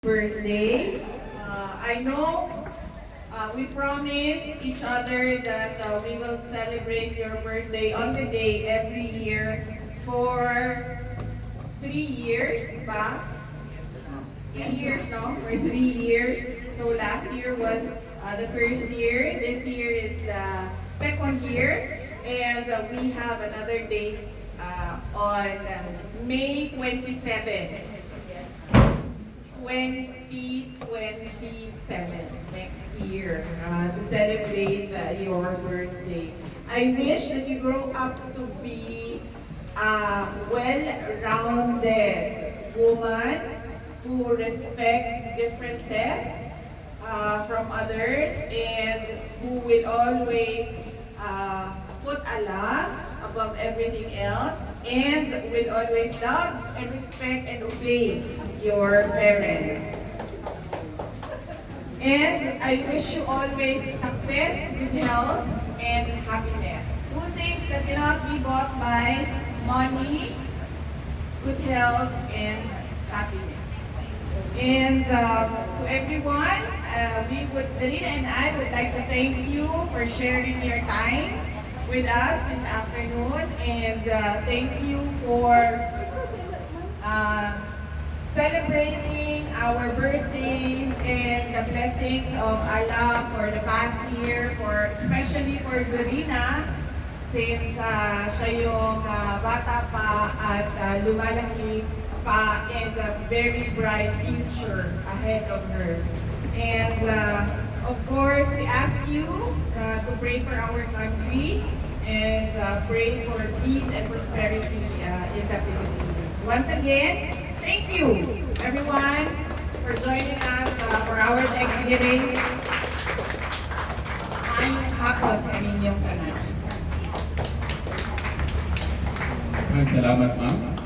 Birthday. I know we promised each other that we will celebrate your birthday on the day every year for 3 years ba? 3 years, no? For 3 years. So last year was the first year. This year is the second year. And we have another date on May 27. 2027 next year to celebrate your birthday. I wish that you grow up to be a well-rounded woman who respects differences from others and who will always put Allah above everything else and will always love and respect and obey your parents. And I wish you always success, good health, and happiness. Two things that cannot be bought by money, good health, and happiness. And to everyone, Zarina and I would like to thank you for sharing your time with us this afternoon, and thank you for celebrating our birthdays and the blessings of Allah for the past year, especially for Zarina, since siya yung bata pa at lumalaki pa and a very bright future ahead of her. And of course, we ask you to pray for our country and pray for peace and prosperity in the Philippines. Once again, thank you everyone for joining us for our Thanksgiving. Ang hapon kami niyong tanan. Salamat, ma'am.